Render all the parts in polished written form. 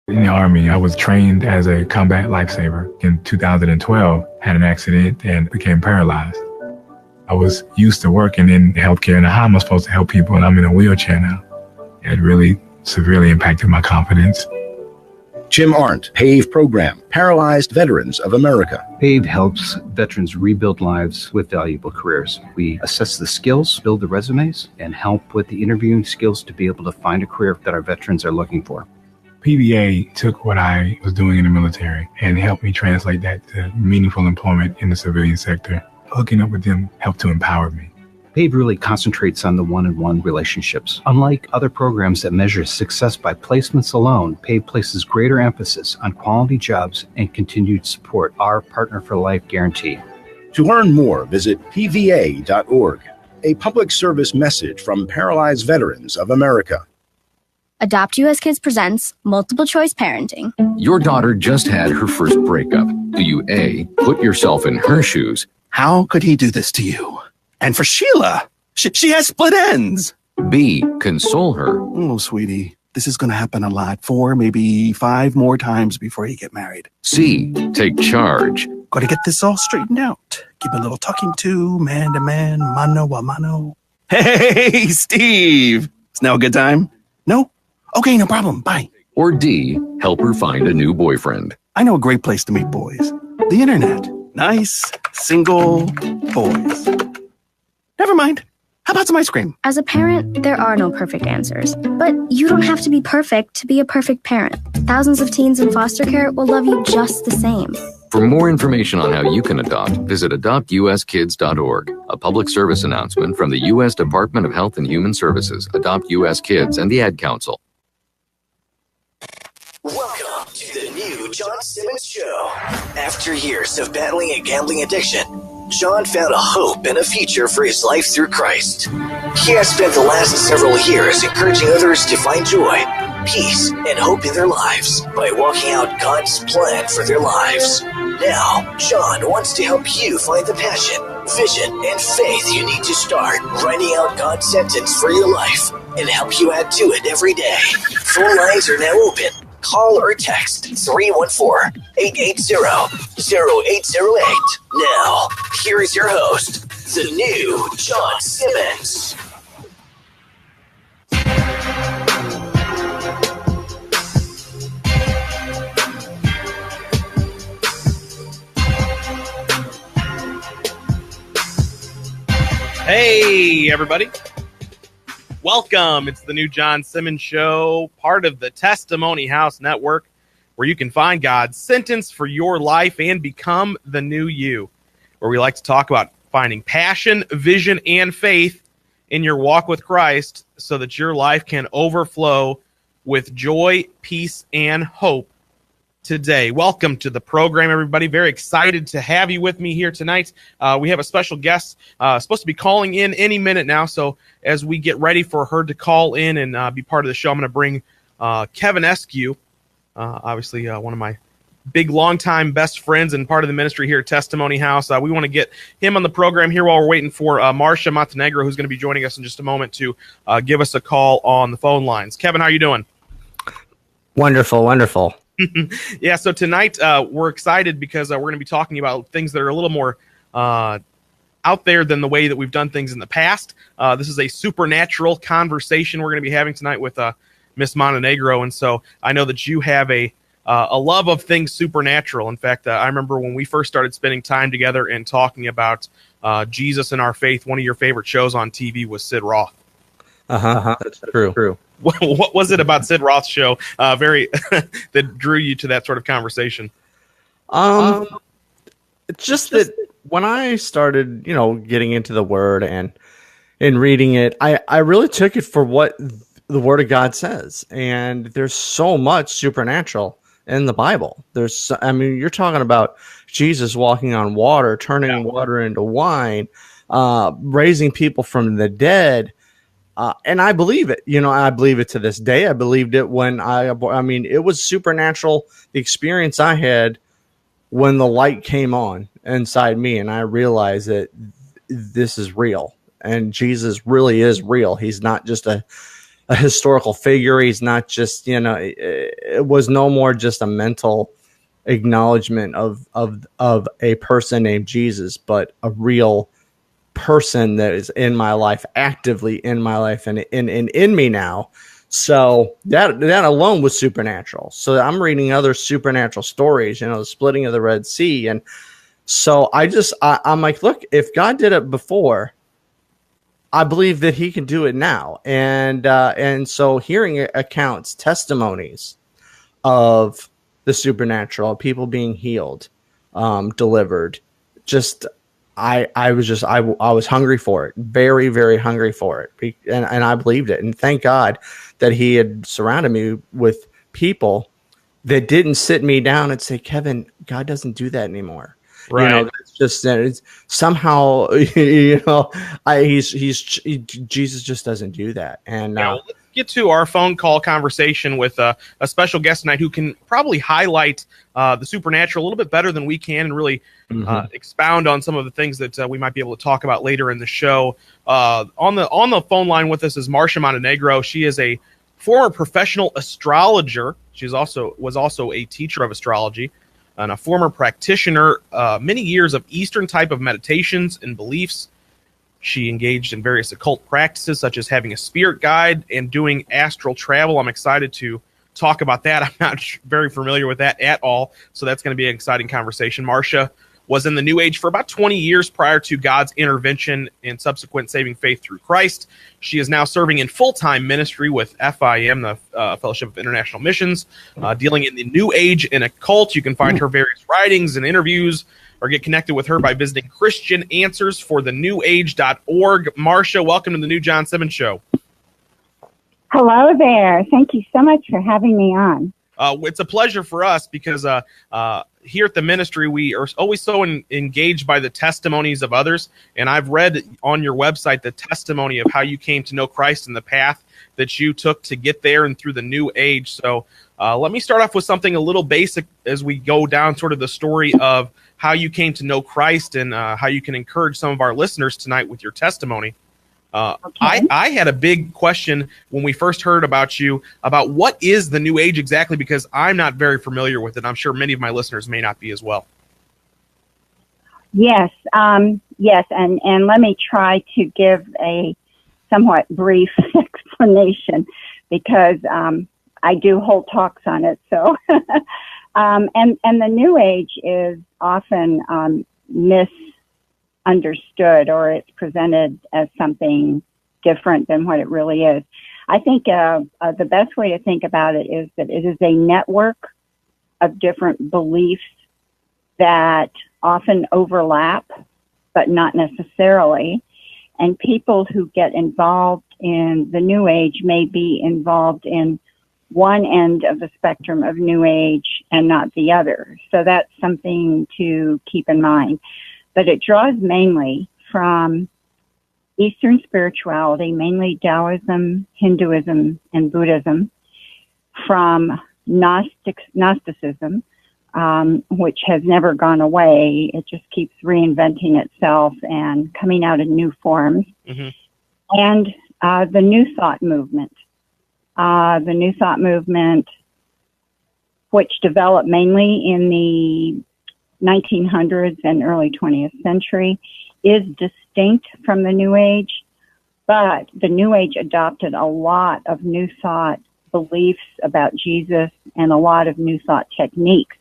In the Army, I was trained as a combat lifesaver. In 2012, had an accident and became paralyzed. I was used to working in healthcare and how am I supposed to help people, and I'm in a wheelchair now. It really severely impacted my confidence. Jim Arndt, PAVE program, Paralyzed Veterans of America. PAVE helps veterans rebuild lives with valuable careers. We assess the skills, build the resumes, and help with the interviewing skills to be able to find a career that our veterans are looking for. PVA took what I was doing in the military and helped me translate that to meaningful employment in the civilian sector. Hooking up with them helped to empower me. PAVE really concentrates on the one-on-one relationships. Unlike other programs that measure success by placements alone, PAVE places greater emphasis on quality jobs and continued support, our Partner for Life guarantee. To learn more, visit pva.org. A public service message from Paralyzed Veterans of America. Adopt US Kids presents Multiple Choice Parenting. Your daughter just had her first breakup. Do you A, put yourself in her shoes? How could he do this to you? And for Sheila, she has split ends. B, console her. Oh, sweetie, this is going to happen a lot. 4, maybe 5 more times before you get married. C, take charge. Got to get this all straightened out. Give a little talking to, man to man, mano a mano. Hey, Steve. Is now a good time? No? Okay, no problem. Bye. Or D, help her find a new boyfriend. I know a great place to meet boys. The internet. Nice, single boys. Never mind. How about some ice cream? As a parent, there are no perfect answers. But you don't have to be perfect to be a perfect parent. Thousands of teens in foster care will love you just the same. For more information on how you can adopt, visit adoptuskids.org. A public service announcement from the U.S. Department of Health and Human Services, Adopt U.S. Kids, and the Ad Council. Welcome to the new John Simmons Show. After years of battling a gambling addiction, John found a hope and a future for his life through Christ. He has spent the last several years encouraging others to find joy, peace, and hope in their lives by walking out God's plan for their lives. Now, John wants to help you find the passion, vision, and faith you need to start writing out God's sentence for your life and help you add to it every day. Phone lines are now open. Call or text 314-880-0808. Now, here is your host, the new John Simmons. Hey, everybody. Welcome. It's the new John Simmons Show, part of the Testimony House Network, where you can find God's sentence for your life and become the new you, where we like to talk about finding passion, vision, and faith in your walk with Christ so that your life can overflow with joy, peace, and hope today. Welcome to the program, everybody. Very excited to have you with me here tonight. We have a special guest supposed to be calling in any minute now. So as we get ready for her to call in and be part of the show, I'm going to bring Kevin Eskew, obviously one of my big longtime best friends and part of the ministry here at Testimony House. We want to get him on the program here while we're waiting for Marcia Montenegro, who's going to be joining us in just a moment to give us a call on the phone lines. Kevin, how are you doing? Wonderful, wonderful. Yeah, so tonight we're excited because we're going to be talking about things that are a little more out there than the way that we've done things in the past. This is a supernatural conversation we're going to be having tonight with Miss Montenegro, and so I know that you have a love of things supernatural. In fact, I remember when we first started spending time together and talking about Jesus and our faith, one of your favorite shows on TV was Sid Roth. That's true. What was it about Sid Roth's show that drew you to that sort of conversation? It's just that when I started, getting into the Word and reading it, I really took it for what the Word of God says. And there's so much supernatural in the Bible. You're talking about Jesus walking on water, turning water into wine, raising people from the dead. And I believe it. I believe it to this day. I believed it when it was supernatural, the experience I had when the light came on inside me and I realized that this is real and Jesus really is real. He's not just a a historical figure. He's not just, it was no more just a mental acknowledgement of a person named Jesus, but a real person that is in my life, actively in my life, and in me now. So that alone was supernatural. So I'm reading other supernatural stories, the splitting of the Red Sea. And so I'm like, look, if God did it before, I believe that he can do it now. And so hearing accounts, testimonies of the supernatural, people being healed, delivered, I was hungry for it, very, very hungry for it. And I believed it. And thank God that he had surrounded me with people that didn't sit me down and say, Kevin, God doesn't do that anymore. Right. It's just it's somehow, Jesus just doesn't do that. And let's get to our phone call conversation with a special guest tonight who can probably highlight the supernatural a little bit better than we can, and really expound on some of the things that we might be able to talk about later in the show. On the phone line with us is Marcia Montenegro. She is a former professional astrologer. She was also a teacher of astrology, and a former practitioner, many years of Eastern type of meditations and beliefs. She engaged in various occult practices, such as having a spirit guide and doing astral travel. I'm excited to talk about that. I'm not very familiar with that at all, so that's going to be an exciting conversation. Marcia was in the New Age for about 20 years prior to God's intervention and subsequent saving faith through Christ. She is now serving in full-time ministry with FIM, the Fellowship of International Missions, dealing in the New Age and occult. You can find her various writings and interviews, or get connected with her by visiting Christian Answers for the newage.org. Marcia, welcome to the New John Simmons Show. Hello there. Thank you so much for having me on. It's a pleasure for us because here at the ministry, we are always so engaged by the testimonies of others. And I've read on your website the testimony of how you came to know Christ and the path that you took to get there and through the New Age. So let me start off with something a little basic as we go down sort of the story of how you came to know Christ and how you can encourage some of our listeners tonight with your testimony. Okay. I had a big question when we first heard about you about what is the New Age exactly, because I'm not very familiar with it. I'm sure many of my listeners may not be as well. Yes, yes, and let me try to give a somewhat brief explanation because I do whole talks on it. So, and the New Age is often misunderstood, or it's presented as something different than what it really is. I think the best way to think about it is that it is a network of different beliefs that often overlap, but not necessarily. And people who get involved in the New Age may be involved in one end of the spectrum of New Age and not the other. So that's something to keep in mind. But it draws mainly from Eastern spirituality, mainly Taoism, Hinduism, and Buddhism, from Gnosticism, which has never gone away. It just keeps reinventing itself and coming out in new forms. Mm-hmm. And the New Thought movement. The New Thought movement, which developed mainly in the 1900s and early 20th century, is distinct from the New Age, but the New Age adopted a lot of New Thought beliefs about Jesus and a lot of New Thought techniques.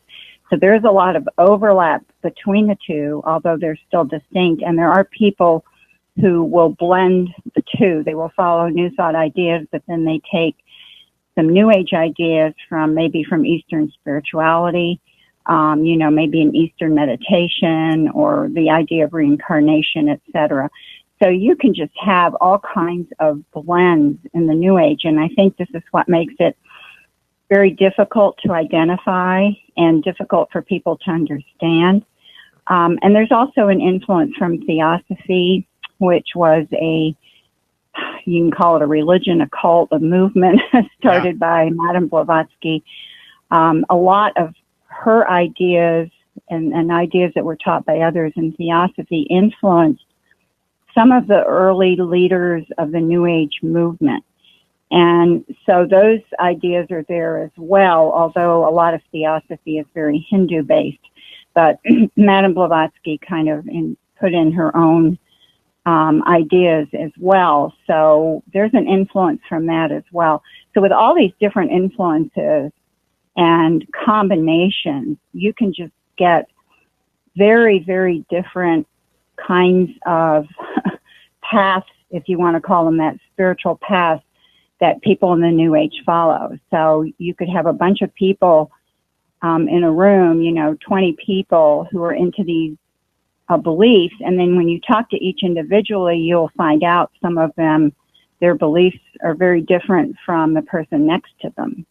So there's a lot of overlap between the two, although they're still distinct. And there are people who will blend the two. They will follow New Thought ideas, but then they take some New Age ideas from Eastern spirituality, maybe an Eastern meditation or the idea of reincarnation, etc. So you can just have all kinds of blends in the New Age. And I think this is what makes it very difficult to identify and difficult for people to understand. And there's also an influence from Theosophy, which was you can call it a religion, a cult, a movement started by Madame Blavatsky. A lot of her ideas and ideas that were taught by others in Theosophy influenced some of the early leaders of the New Age movement. And so those ideas are there as well, although a lot of theosophy is very Hindu-based. But Madame Blavatsky kind of put in her own ideas as well. So there's an influence from that as well. So with all these different influences and combinations, you can just get very, very different kinds of paths, if you want to call them that, spiritual paths that people in the New Age follow. So you could have a bunch of people in a room, 20 people who are into these beliefs. And then when you talk to each individually, you'll find out some of them, their beliefs are very different from the person next to them,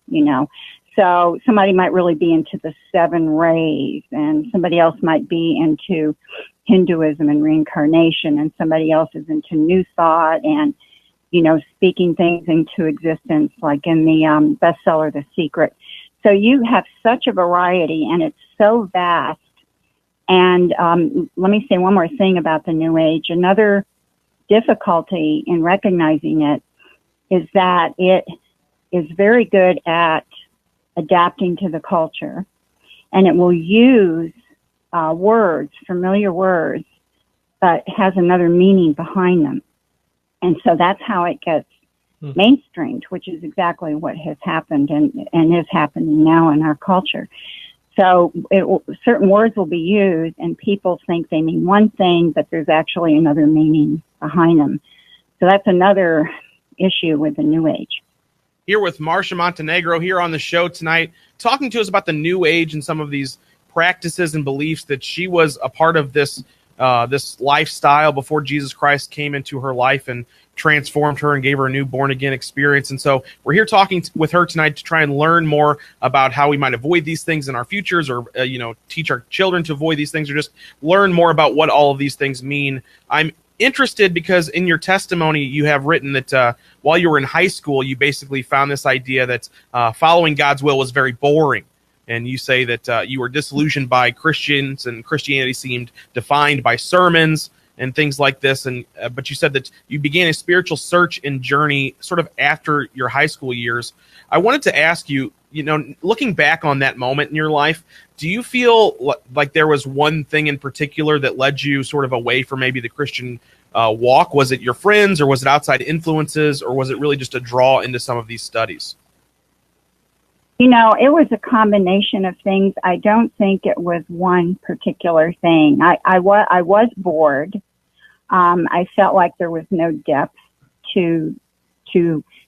So somebody might really be into the 7 rays, and somebody else might be into Hinduism and reincarnation, and somebody else is into New Thought and, speaking things into existence, like in the bestseller, The Secret. So you have such a variety, and it's so vast. And let me say one more thing about the New Age. Another difficulty in recognizing it is that it is very good at adapting to the culture, and it will use words, familiar words, but has another meaning behind them. And so that's how it gets mainstreamed, which is exactly what has happened and is happening now in our culture. So certain words will be used, and people think they mean one thing, but there's actually another meaning behind them. So that's another issue with the New Age. Here with Marcia Montenegro here on the show tonight, talking to us about the New Age and some of these practices and beliefs that she was a part of this lifestyle before Jesus Christ came into her life and transformed her and gave her a new born-again experience. And so we're here talking with her tonight to try and learn more about how we might avoid these things in our futures, or teach our children to avoid these things, or just learn more about what all of these things mean. I'm interested because in your testimony you have written that while you were in high school, you basically found this idea that following God's will was very boring. And you say that you were disillusioned by Christians, and Christianity seemed defined by sermons and things like this. And but you said that you began a spiritual search and journey sort of after your high school years. I wanted to ask you, looking back on that moment in your life, do you feel like there was one thing in particular that led you sort of away from maybe the Christian walk? Was it your friends, or was it outside influences, or was it really just a draw into some of these studies? It was a combination of things. I don't think it was one particular thing. I was bored. I felt like there was no depth to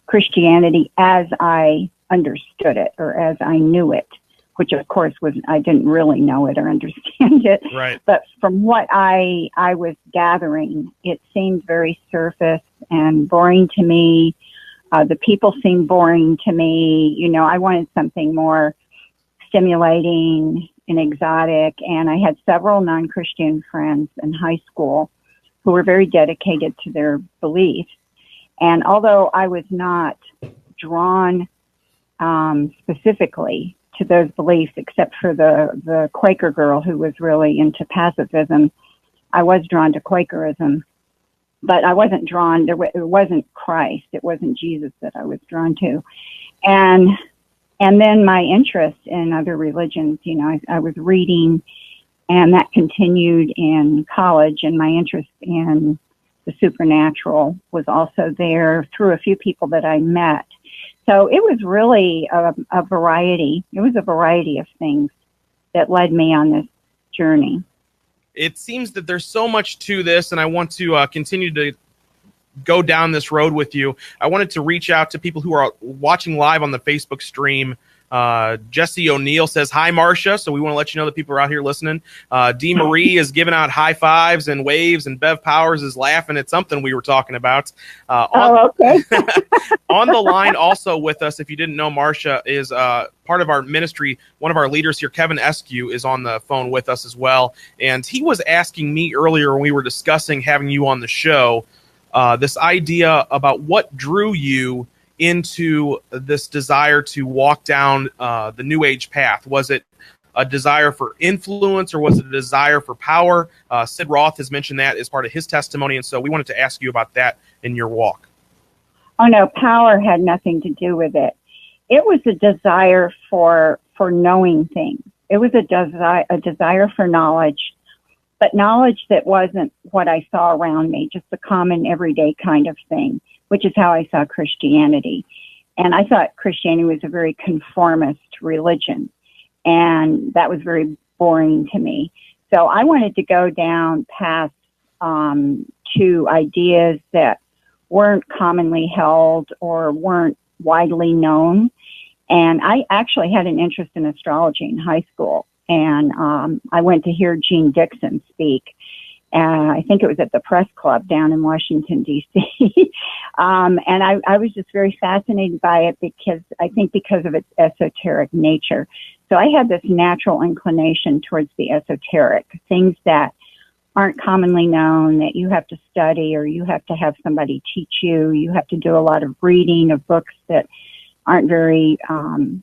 Christianity as I understood it, or as I knew it, which of course I didn't really know it or understand it. Right. But from what I was gathering, it seemed very surface and boring to me. The people seemed boring to me. I wanted something more stimulating and exotic. And I had several non-Christian friends in high school who were very dedicated to their beliefs. And although I was not drawn specifically to those beliefs, except for the Quaker girl who was really into pacifism, I was drawn to Quakerism. But I wasn't drawn, it wasn't Christ, it wasn't Jesus that I was drawn to. And then my interest in other religions, I was reading, and that continued in college, and my interest in the supernatural was also there through a few people that I met. So it was really a variety. It was a variety of things that led me on this journey. It seems that there's so much to this, and I want to continue to go down this road with you. I wanted to reach out to people who are watching live on the Facebook stream. Jesse O'Neill says, "Hi, Marcia." So we want to let you know that people are out here listening. Dee Marie is giving out high fives and waves, and Bev Powers is laughing at something we were talking about. Okay. On the line also with us, if you didn't know, Marcia is part of our ministry. One of our leaders here, Kevin Eskew, is on the phone with us as well. And he was asking me earlier when we were discussing having you on the show, this idea about what drew you into this desire to walk down the New Age path. Was it a desire for influence, or was it a desire for power? Sid Roth has mentioned that as part of his testimony, and so we wanted to ask you about that in your walk. Oh no, power had nothing to do with it. It was a desire for knowing things. It was a desire for knowledge, but knowledge that wasn't what I saw around me, just the common everyday kind of thing, which is how I saw Christianity. And I thought Christianity was a very conformist religion, and that was very boring to me. So I wanted to go down past to ideas that weren't commonly held or weren't widely known. And I actually had an interest in astrology in high school. And I went to hear Gene Dixon speak. I think it was at the Press Club down in Washington, D.C. And I was just very fascinated by it because of its esoteric nature. So I had this natural inclination towards the esoteric, things that aren't commonly known, that you have to study or you have to have somebody teach you. You have to do a lot of reading of books that aren't very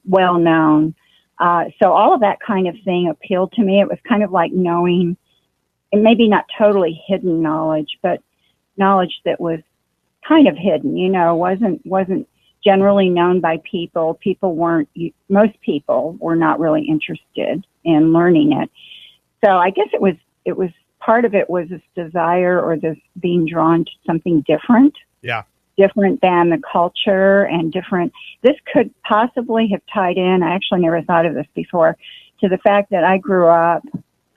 well known. So all of that kind of thing appealed to me. It was kind of like knowing, and maybe not totally hidden knowledge, but knowledge that was kind of hidden, wasn't generally known by people. Most people were not really interested in learning it. So I guess it was part of it was this desire or this being drawn to something different. Yeah. Different than the culture and different. This could possibly have tied in, I actually never thought of this before, to the fact that I grew up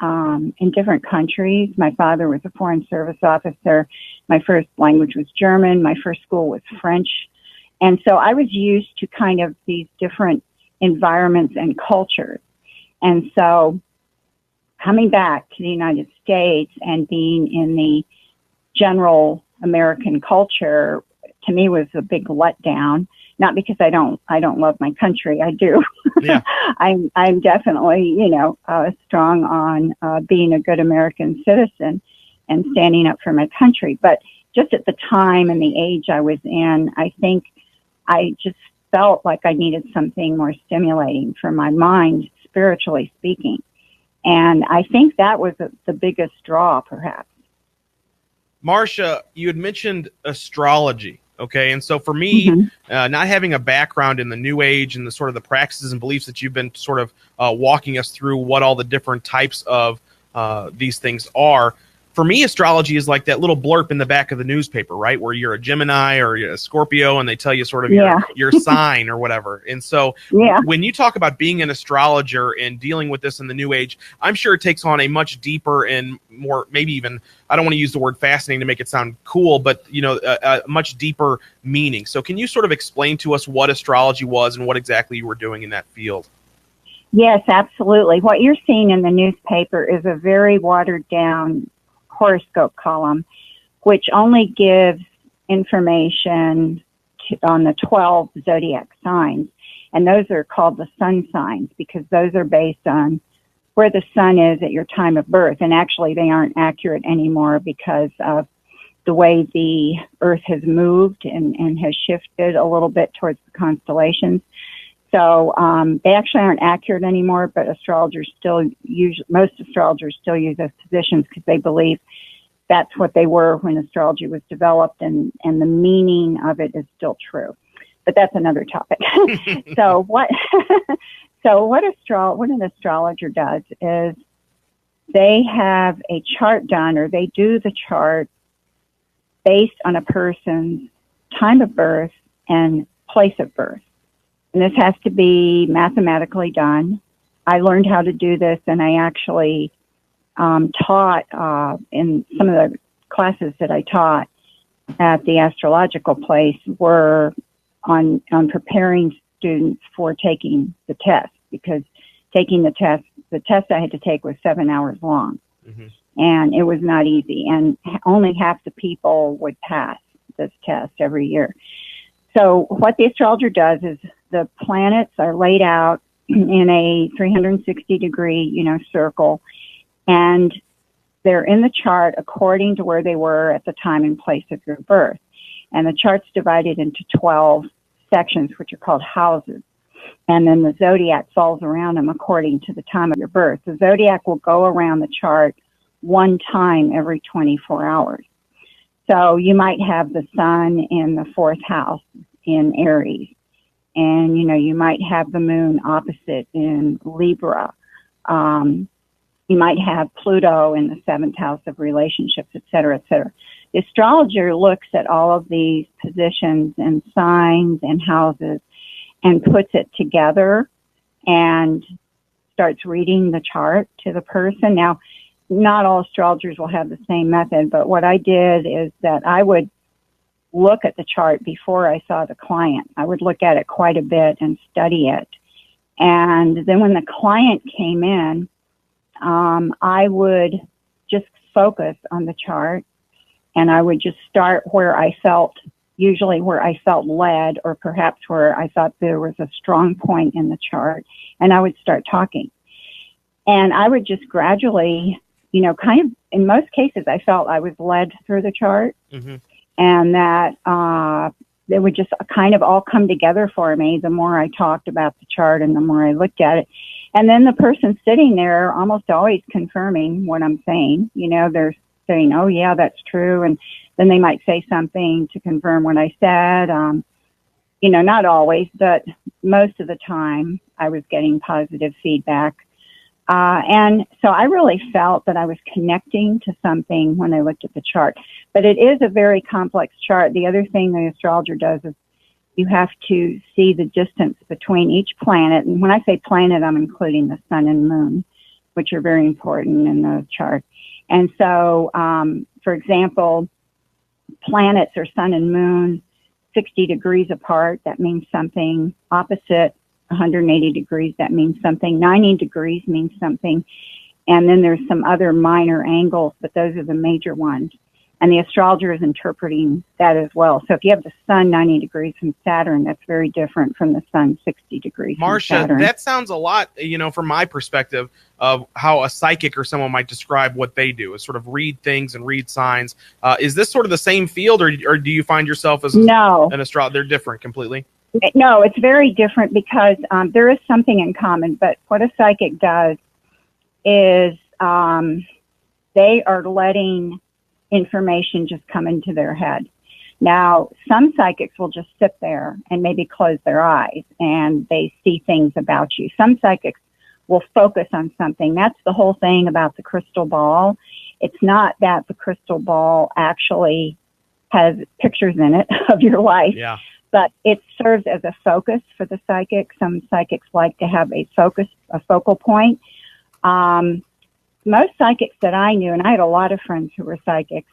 in different countries. My father was a foreign service officer. My first language was German. My first school was French. And so I was used to kind of these different environments and cultures. And so coming back to the United States and being in the general American culture, to me was a big letdown. Not because I don't love my country. I do. Yeah. I'm definitely, strong on being a good American citizen and standing up for my country. But just at the time and the age I was in, I think I just felt like I needed something more stimulating for my mind, spiritually speaking. And I think that was the biggest draw, perhaps. Marcia, you had mentioned astrology. Okay. And so for me, not having a background in the New Age and the sort of the practices and beliefs that you've been sort of walking us through what all the different types of these things are, for me, astrology is like that little blurb in the back of the newspaper, right? Where you're a Gemini or you're a Scorpio and they tell you sort of your sign or whatever. And so when you talk about being an astrologer and dealing with this in the New Age, I'm sure it takes on a much deeper and more, maybe even, I don't want to use the word fascinating to make it sound cool, but a much deeper meaning. So can you sort of explain to us what astrology was and what exactly you were doing in that field? Yes, absolutely. What you're seeing in the newspaper is a very watered down horoscope column, which only gives information on the 12 zodiac signs. And those are called the sun signs because those are based on where the sun is at your time of birth. And actually they aren't accurate anymore because of the way the earth has moved and has shifted a little bit towards the constellations. So they actually aren't accurate anymore, but most astrologers still use those positions because they believe that's what they were when astrology was developed, and the meaning of it is still true. But that's another topic. So what an astrologer does is they have a chart done, or they do the chart based on a person's time of birth and place of birth. And this has to be mathematically done. I learned how to do this, and I actually taught in some of the classes that I taught at the astrological place were on preparing students for taking the test, because taking the test I had to take was 7 hours long. Mm-hmm. And it was not easy. And only half the people would pass this test every year. So what the astrologer does is the planets are laid out in a 360 degree, circle, and they're in the chart according to where they were at the time and place of your birth. And the chart's divided into 12 sections, which are called houses. And then the zodiac falls around them according to the time of your birth. The zodiac will go around the chart one time every 24 hours. So you might have the sun in the 4th house in Aries, and you might have the moon opposite in Libra. You might have Pluto in the 7th house of relationships, et cetera, et cetera. The astrologer looks at all of these positions and signs and houses and puts it together and starts reading the chart to the person. Now, not all astrologers will have the same method, but what I did is that I would look at the chart before I saw the client. I would look at it quite a bit and study it. And then when the client came in, I would just focus on the chart, and I would just start usually where I felt led, or perhaps where I thought there was a strong point in the chart, and I would start talking. And I would just gradually, kind of, in most cases, I felt I was led through the chart, and that they would just kind of all come together for me the more I talked about the chart and the more I looked at it. And then the person sitting there almost always confirming what I'm saying. They're saying, oh, yeah, that's true. And then they might say something to confirm what I said. Not always, but most of the time I was getting positive feedback. And so I really felt that I was connecting to something when I looked at the chart. But it is a very complex chart. The other thing the astrologer does is you have to see the distance between each planet. And when I say planet, I'm including the sun and moon, which are very important in the chart. And so, for example, planets are sun and moon 60 degrees apart. That means something. Opposite 180 degrees, that means something. 90 degrees means something. And then there's some other minor angles, but those are the major ones. And the astrologer is interpreting that as well. So if you have the sun 90 degrees from Saturn, that's very different from the sun 60 degrees Marcia, from Saturn. that sounds a lot, from my perspective, of how a psychic or someone might describe what they do, is sort of read things and read signs. Is this sort of the same field, or do you find yourself as an astrologer? They're different completely? No, it's very different because there is something in common. But what a psychic does is they are letting information just come into their head. Now, some psychics will just sit there and maybe close their eyes and they see things about you. Some psychics will focus on something. That's the whole thing about the crystal ball. It's not that the crystal ball actually has pictures in it of your life, but it serves as a focus for the psychic. Some psychics like to have a focal point. Most psychics that I knew, and I had a lot of friends who were psychics,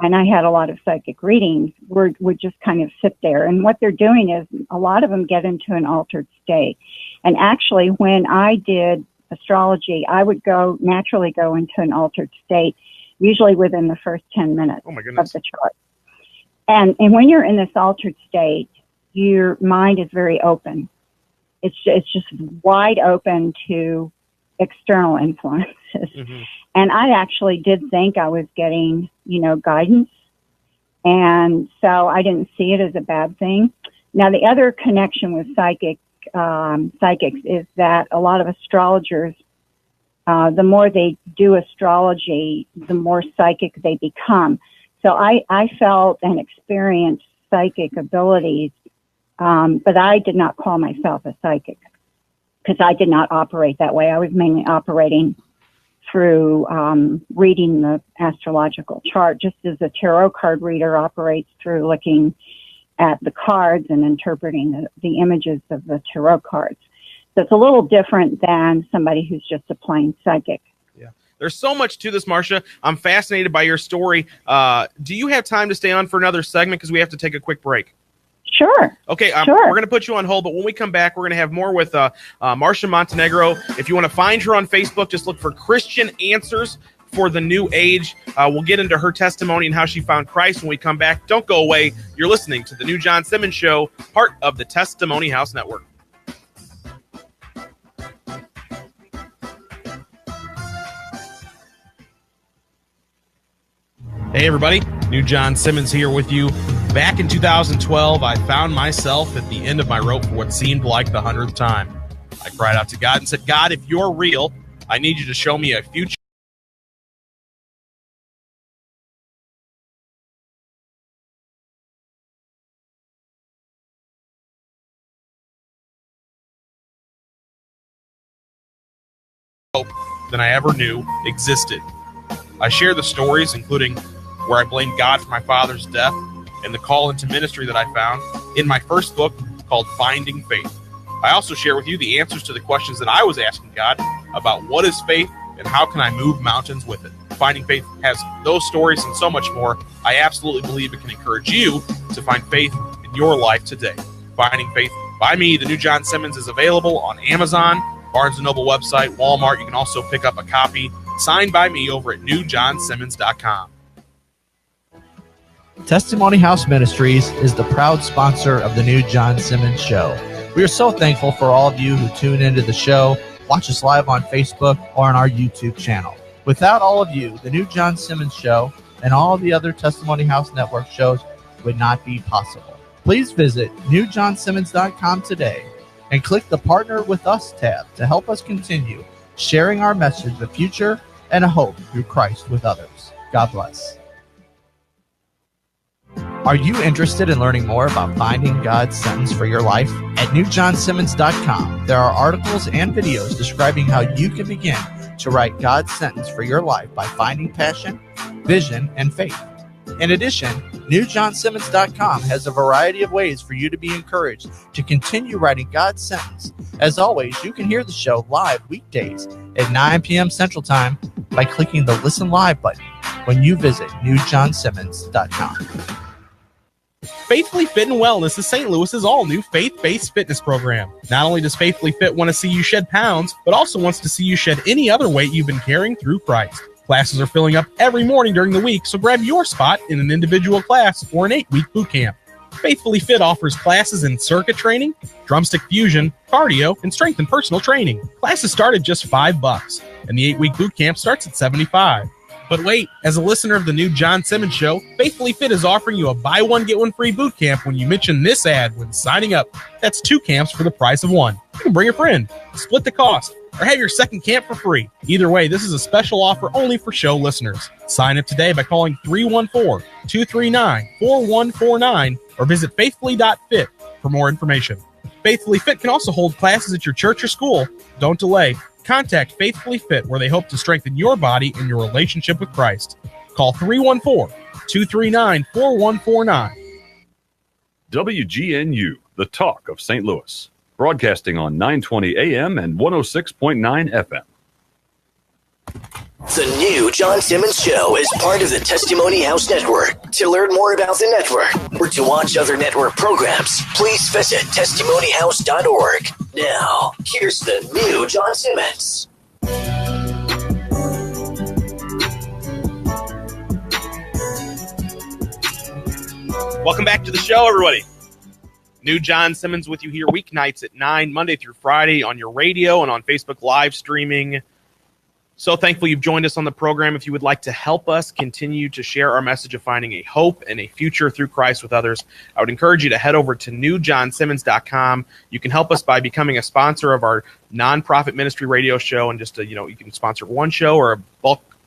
and I had a lot of psychic readings, would just kind of sit there. And what they're doing is a lot of them get into an altered state. And actually, when I did astrology, I would naturally go into an altered state, usually within the first 10 minutes of the chart. And when you're in this altered state, your mind is very open. It's just wide open to external influences. And I actually did think I was getting, guidance. And so I didn't see it as a bad thing. Now, the other connection with psychics is that a lot of astrologers, the more they do astrology, the more psychic they become. So I felt and experienced psychic abilities, but I did not call myself a psychic because I did not operate that way. I was mainly operating through reading the astrological chart, just as a tarot card reader operates through looking at the cards and interpreting the images of the tarot cards. So it's a little different than somebody who's just a plain psychic. Yeah. There's so much to this, Marcia. I'm fascinated by your story. Do you have time to stay on for another segment? Because we have to take a quick break. Sure. Okay, sure. We're going to put you on hold, but when we come back, we're going to have more with Marcia Montenegro. If you want to find her on Facebook, just look for Christian Answers for the New Age. We'll get into her testimony and how she found Christ when we come back. Don't go away. You're listening to the New John Simmons Show, part of the Testimony House Network. Hey, everybody. New John Simmons here with you. Back in 2012, I found myself at the end of my rope for what seemed like the 100th time. I cried out to God and said, God, if you're real, I need you to show me a future than I ever knew existed. I share the stories, including where I blamed God for my father's death and the call into ministry that I found in my first book called Finding Faith. I also share with you the answers to the questions that I was asking God about what is faith and how can I move mountains with it. Finding Faith has those stories and so much more. I absolutely believe it can encourage you to find faith in your life today. Finding Faith by me, the new John Simmons, is available on Amazon, Barnes & Noble website, Walmart. You can also pick up a copy signed by me over at newjohnsimmons.com. Testimony House Ministries is the proud sponsor of the new John Simmons Show. We are so thankful for all of you who tune into the show, watch us live on Facebook or on our YouTube channel. Without all of you, the new John Simmons Show and all the other Testimony House Network shows would not be possible. Please visit newjohnsimmons.com today and click the Partner with Us tab to help us continue sharing our message of future and a hope through Christ with others. God bless. Are you interested in learning more about finding God's sentence for your life? At newjohnsimmons.com, there are articles and videos describing how you can begin to write God's sentence for your life by finding passion, vision, and faith. In addition, newjohnsimmons.com has a variety of ways for you to be encouraged to continue writing God's sentence. As always, you can hear the show live weekdays at 9 p.m. Central Time by clicking the Listen Live button when you visit newjohnsimmons.com. Faithfully Fit and Wellness is St. Louis's all-new faith-based fitness program. Not only does Faithfully Fit want to see you shed pounds, but also wants to see you shed any other weight you've been carrying through Christ. Classes are filling up every morning during the week, so grab your spot in an individual class or an 8-week boot camp. Faithfully Fit offers classes in circuit training, drumstick fusion, cardio, and strength and personal training. Classes start at just $5, and the 8-week boot camp starts at $75. But wait, as a listener of the new John Simmons Show, Faithfully Fit is offering you a buy one, get one free boot camp when you mention this ad when signing up. That's 2 camps for the price of 1. You can bring a friend, split the cost, or have your second camp for free. Either way, this is a special offer only for show listeners. Sign up today by calling 314-239-4149 or visit faithfully.fit for more information. Faithfully Fit can also hold classes at your church or school. Don't delay. Contact Faithfully Fit, where they hope to strengthen your body and your relationship with Christ. Call 314-239-4149. WGNU, the talk of St. Louis. Broadcasting on 920 AM and 106.9 FM. The new John Simmons Show is part of the Testimony House Network. To learn more about the network or to watch other network programs, please visit testimonyhouse.org. Now, here's the new John Simmons. Welcome back to the show, everybody. New John Simmons with you here weeknights at 9, Monday through Friday on your radio and on Facebook live streaming. So thankful you've joined us on the program. If you would like to help us continue to share our message of finding a hope and a future through Christ with others, I would encourage you to head over to newjohnsimmons.com. You can help us by becoming a sponsor of our nonprofit ministry radio show, and just you can sponsor one show or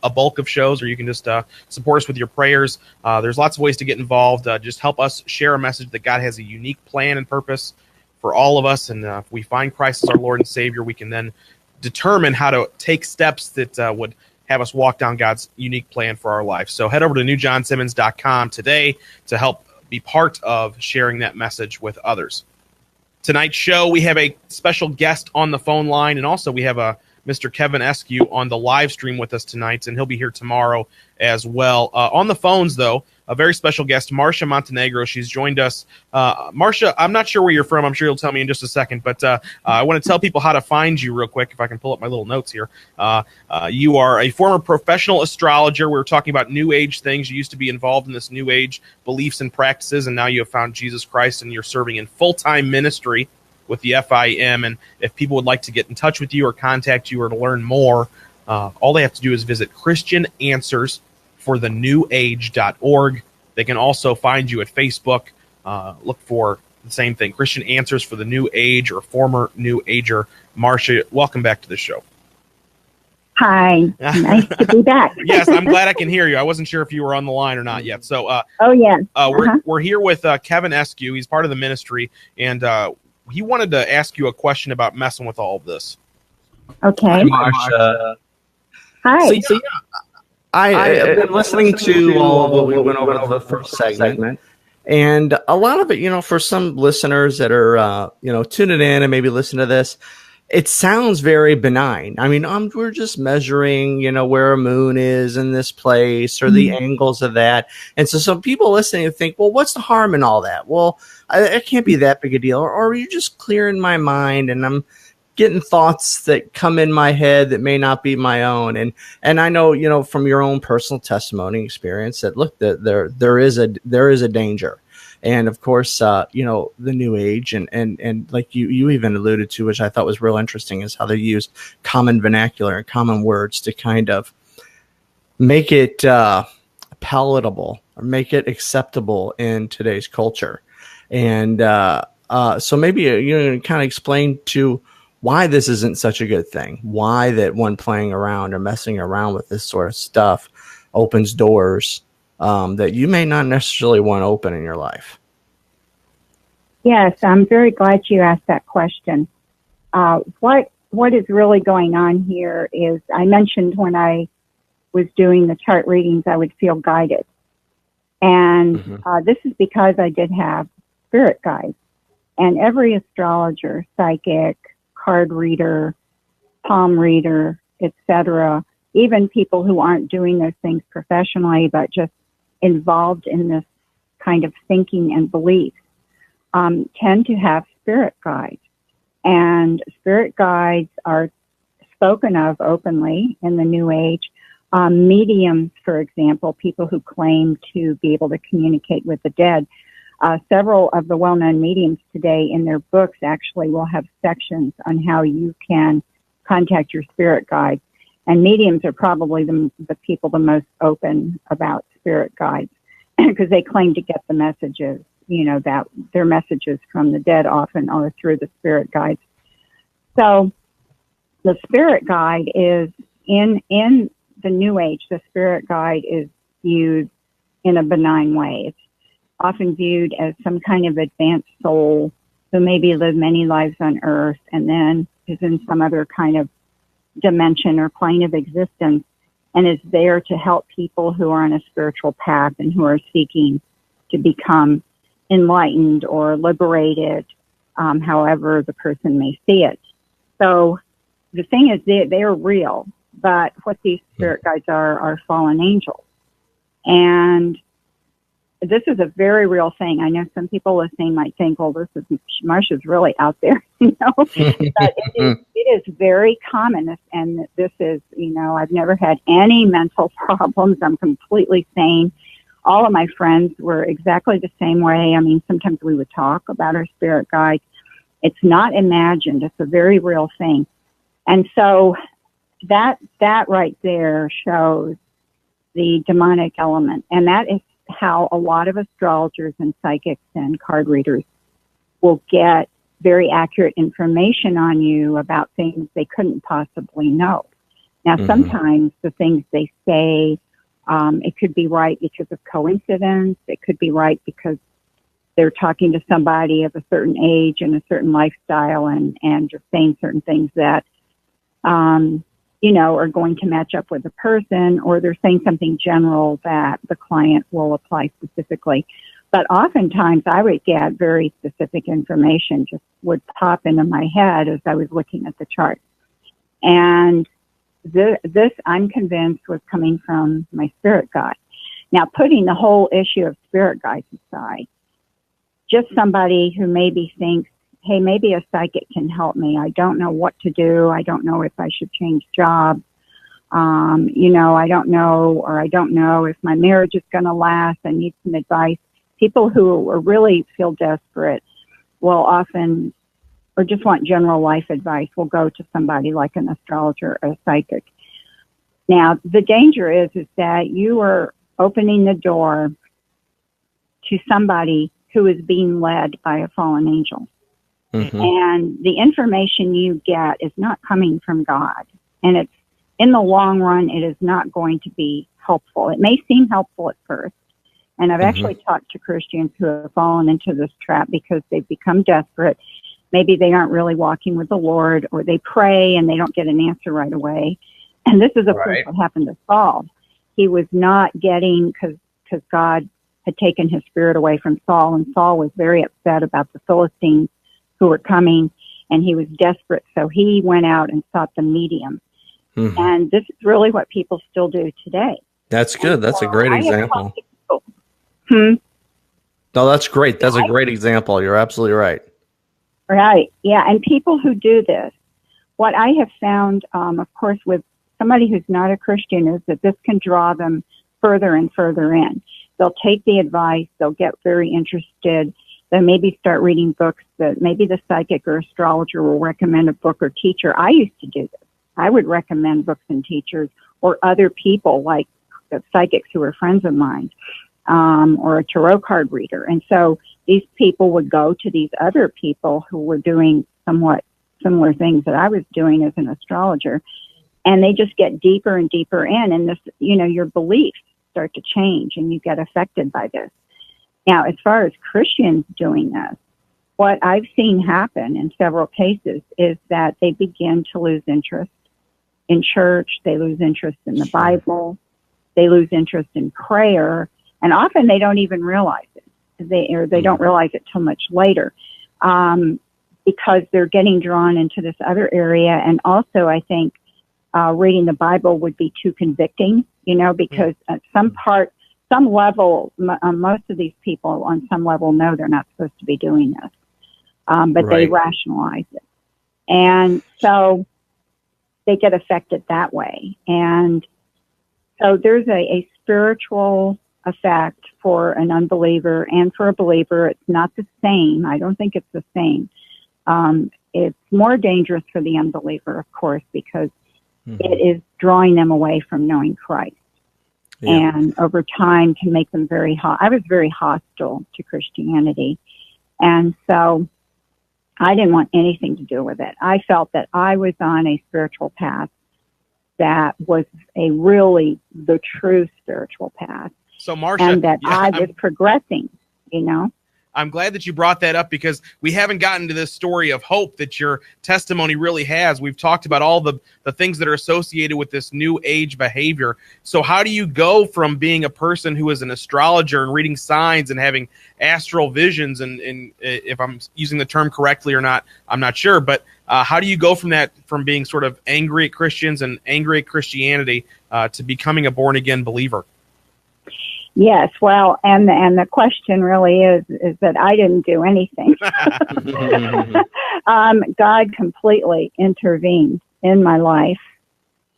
a bulk of shows, or you can just support us with your prayers. There's lots of ways to get involved. Just help us share a message that God has a unique plan and purpose for all of us, and if we find Christ as our Lord and Savior, we can then determine how to take steps that would have us walk down God's unique plan for our life. So head over to newjohnsimmons.com today to help be part of sharing that message with others. Tonight's show, we have a special guest on the phone line, and also we have Mr. Kevin Eskew on the live stream with us tonight, and he'll be here tomorrow as well. On the phones, though, a very special guest, Marcia Montenegro. She's joined us. Marcia, I'm not sure where you're from. I'm sure you'll tell me in just a second, but I want to tell people how to find you real quick, if I can pull up my little notes here. You are a former professional astrologer. We were talking about New Age things. You used to be involved in this New Age beliefs and practices, and now you have found Jesus Christ, and you're serving in full-time ministry with the FIM. And if people would like to get in touch with you or contact you or to learn more, all they have to do is visit ChristianAnswersForTheNewAge.org. They can also find you at Facebook. Look for the same thing, Christian Answers for the New Age, or former New Ager. Marcia, welcome back to the show. Hi, nice to be back. Yes, I'm glad I can hear you. I wasn't sure if you were on the line or not yet. So, we're here with Kevin Eskew. He's part of the ministry, and he wanted to ask you a question about messing with all of this. Okay. Hi, Marcia. Hi. So I've been listening to all of what we went over the first segment. And a lot of it, for some listeners that are, tuning in and maybe listen to this, it sounds very benign. I mean, we're just measuring, where a moon is in this place or the angles of that. And so some people listening think, well, what's the harm in all that? Well, it can't be that big a deal. Or are you just clearing my mind and I'm getting thoughts that come in my head that may not be my own. And I know, from your own personal testimony experience that look, that there is a danger. And of course, the new age and like you even alluded to, which I thought was real interesting, is how they used common vernacular and common words to kind of make it palatable or make it acceptable in today's culture. And so maybe you kind of explain to why this isn't such a good thing, why that one playing around or messing around with this sort of stuff opens doors that you may not necessarily want to open in your life. Yes, I'm very glad you asked that question. What is really going on here is, I mentioned when I was doing the chart readings, I would feel guided. And this is because I did have spirit guides. And every astrologer, psychic, card reader, palm reader, etc., even people who aren't doing those things professionally, but just involved in this kind of thinking and belief, tend to have spirit guides. And spirit guides are spoken of openly in the New Age. Mediums, for example, people who claim to be able to communicate with the dead. Several of the well-known mediums today in their books actually will have sections on how you can contact your spirit guides. And mediums are probably the people the most open about spirit guides because they claim to get the messages, that their messages from the dead often are through the spirit guides. So the spirit guide is in the New Age, the spirit guide is viewed in a benign way. It's often viewed as some kind of advanced soul who maybe lived many lives on earth and then is in some other kind of dimension or plane of existence and is there to help people who are on a spiritual path and who are seeking to become enlightened or liberated, however the person may see it. So the thing is, they are real, but what these spirit guides are fallen angels. And this is a very real thing. I know some people listening might think, well, Marcia's really out there, but it is very common. And this is, I've never had any mental problems. I'm completely sane. All of my friends were exactly the same way. I mean, sometimes we would talk about our spirit guides. It's not imagined. It's a very real thing. And so that right there shows the demonic element. And that is how a lot of astrologers and psychics and card readers will get very accurate information on you about things they couldn't possibly know. Now, sometimes the things they say, it could be right because of coincidence. It could be right because they're talking to somebody of a certain age and a certain lifestyle and just saying certain things that, are going to match up with the person, or they're saying something general that the client will apply specifically. But oftentimes I would get very specific information just would pop into my head as I was looking at the chart. And this I'm convinced was coming from my spirit guide. Now, putting the whole issue of spirit guides aside, just somebody who maybe thinks, hey, maybe a psychic can help me. I don't know what to do. I don't know if I should change jobs. I don't know if my marriage is going to last. I need some advice. People who really feel desperate will often, or just want general life advice, will go to somebody like an astrologer or a psychic. Now, the danger is that you are opening the door to somebody who is being led by a fallen angel. And the information you get is not coming from God. And it's, in the long run, it is not going to be helpful. It may seem helpful at first. And I've actually talked to Christians who have fallen into this trap because they've become desperate. Maybe they aren't really walking with the Lord, or they pray and they don't get an answer right away. And this is, of course, what happened to Saul. He was not getting, because God had taken his spirit away from Saul, and Saul was very upset about the Philistines who were coming, and he was desperate. So he went out and sought the medium. Mm-hmm. And this is really what people still do today. That's good. That's a great example. No, that's great. That's a great example. You're absolutely right. Right. Yeah. And people who do this, what I have found, of course, with somebody who's not a Christian, is that this can draw them further and further in. They'll take the advice. They'll get very interested. They'll maybe start reading books that maybe the psychic or astrologer will recommend a book or teacher. I used to do this. I would recommend books and teachers or other people like the psychics who were friends of mine, or a tarot card reader. And so these people would go to these other people who were doing somewhat similar things that I was doing as an astrologer. And they just get deeper and deeper in, and this, your beliefs start to change and you get affected by this. Now, as far as Christians doing this, what I've seen happen in several cases is that they begin to lose interest in church. They lose interest in the Bible. They lose interest in prayer. And often they don't even realize it. They don't realize it till much later, because they're getting drawn into this other area. And also, I think, reading the Bible would be too convicting, because at some level, most of these people on some level know they're not supposed to be doing this, but they rationalize it. And so they get affected that way. And so there's a spiritual effect for an unbeliever and for a believer. It's not the same. I don't think it's the same. It's more dangerous for the unbeliever, of course, because it is drawing them away from knowing Christ. Yeah. And over time can make them I was very hostile to Christianity. And so I didn't want anything to do with it. I felt that I was on a spiritual path that was the true spiritual path. So Marcia, and that I was progressing, I'm glad that you brought that up, because we haven't gotten to this story of hope that your testimony really has. We've talked about all the things that are associated with this new age behavior. So how do you go from being a person who is an astrologer and reading signs and having astral visions, and if I'm using the term correctly or not, I'm not sure, but how do you go from being sort of angry at Christians and angry at Christianity to becoming a born-again believer? Yes, well, and the question really is that I didn't do anything. God completely intervened in my life,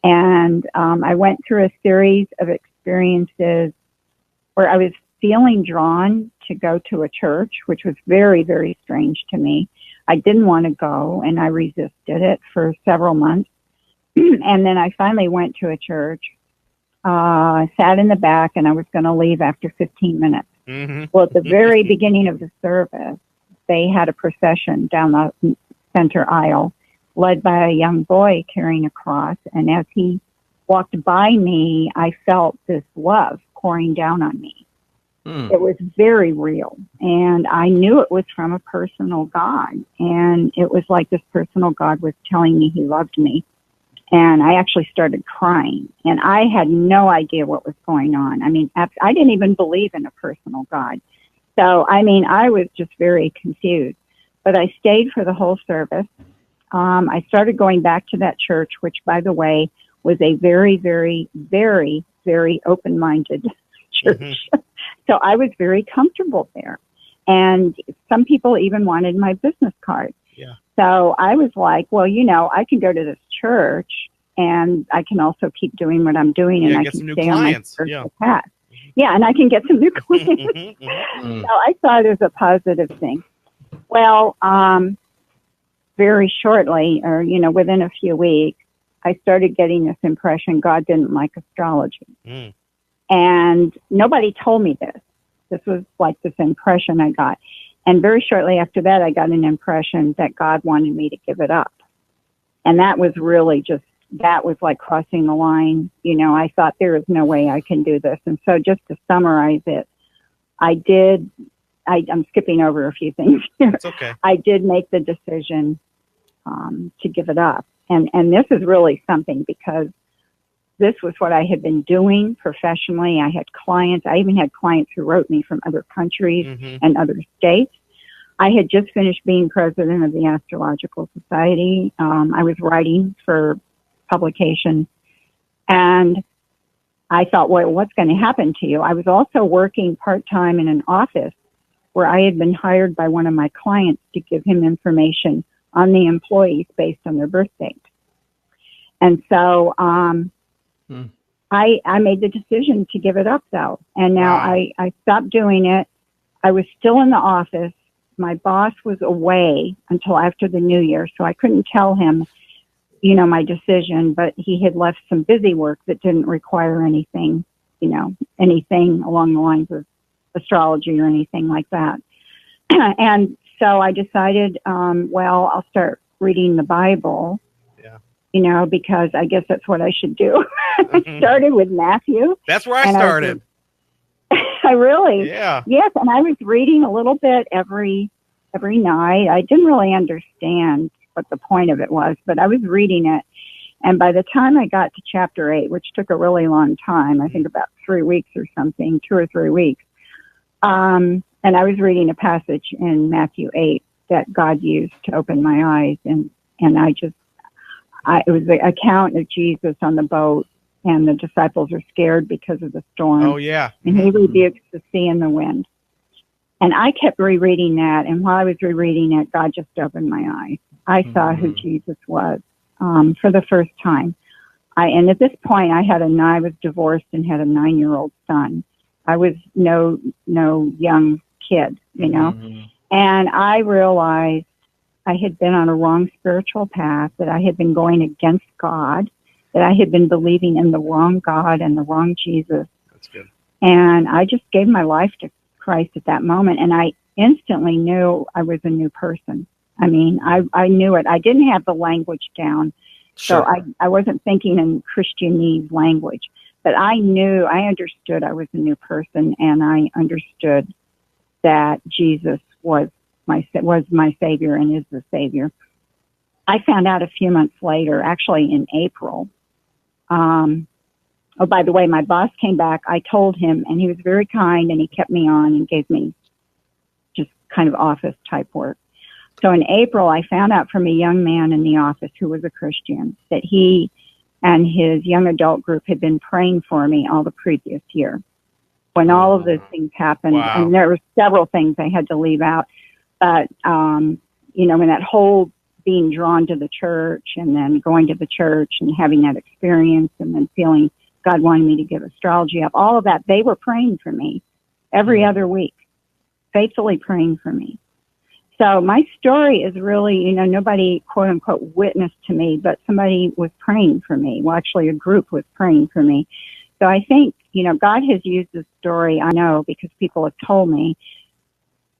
and I went through a series of experiences where I was feeling drawn to go to a church, which was very, very strange to me. I didn't want to go, and I resisted it for several months, and then I finally went to a church. I sat in the back, and I was going to leave after 15 minutes. Mm-hmm. Well, at the very beginning of the service, they had a procession down the center aisle led by a young boy carrying a cross. And as he walked by me, I felt this love pouring down on me. It was very real. And I knew it was from a personal God. And it was like this personal God was telling me he loved me. And I actually started crying, and I had no idea what was going on. I mean, I didn't even believe in a personal God. So, I mean, I was just very confused, but I stayed for the whole service. I started going back to that church, which, by the way, was a very, very, very, very open-minded church. Mm-hmm. So I was very comfortable there. And some people even wanted my business card. Yeah. So I was like, well, I can go to this church, and I can also keep doing what I'm doing, and I can stay on my spiritual path. Yeah, and I can get some new clients. So I saw it as a positive thing. Well, very shortly, or within a few weeks, I started getting this impression God didn't like astrology. And nobody told me this. This was like this impression I got. And very shortly after that, I got an impression that God wanted me to give it up. And that was really that was like crossing the line. I thought there is no way I can do this. And so just to summarize it, I'm skipping over a few things here. It's okay. I did make the decision to give it up. And this is really something, because this was what I had been doing professionally. I had clients. I even had clients who wrote me from other countries and other states. I had just finished being president of the Astrological Society. I was writing for publication, and I thought, well, what's going to happen to you? I was also working part-time in an office where I had been hired by one of my clients to give him information on the employees based on their birth date. And so I made the decision to give it up, though. And now I stopped doing it. I was still in the office. My boss was away until after the New Year, so I couldn't tell him, you know, my decision, but he had left some busy work that didn't require anything, you know, anything along the lines of astrology or anything like that. And so I decided, well, I'll start reading the Bible, you know, because I guess that's what I should do. I started with Matthew. That's where I started. I really? Yeah. Yes, and I was reading a little bit every night. I didn't really understand what the point of it was, but I was reading it. And by the time I got to chapter 8, which took a really long time, I think about 3 weeks or something, 2 or 3 weeks, and I was reading a passage in Matthew 8 that God used to open my eyes. And it was the account of Jesus on the boat, and the disciples are scared because of the storm. Oh, yeah. And he rebukes the sea and the wind. And I kept rereading that, and while I was rereading it, God just opened my eyes. I saw who Jesus was for the first time. And at this point, I was divorced and had a 9-year-old son. I was no young kid, you know. And I realized I had been on a wrong spiritual path, that I had been going against God, that I had been believing in the wrong God and the wrong Jesus. That's good. And I just gave my life to Christ at that moment, and I instantly knew I was a new person. I mean, I knew it. I didn't have the language down, so I wasn't thinking in Christianese language, but I understood I was a new person, and I understood that Jesus was my Savior and is the Savior. I found out a few months later, actually in April. Oh, by the way, my boss came back. I told him, and he was very kind, and he kept me on and gave me just kind of office type work. So in April, I found out from a young man in the office who was a Christian that he and his young adult group had been praying for me all the previous year. When all of those things happened, and there were several things I had to leave out, but, you know, when that whole being drawn to the church and then going to the church and having that experience and then feeling God wanted me to give astrology up, all of that, they were praying for me every other week, faithfully praying for me. So my story is really, you know, nobody, quote unquote, witnessed to me, but somebody was praying for me. Well, actually a group was praying for me. So I think, you know, God has used this story, I know, because people have told me,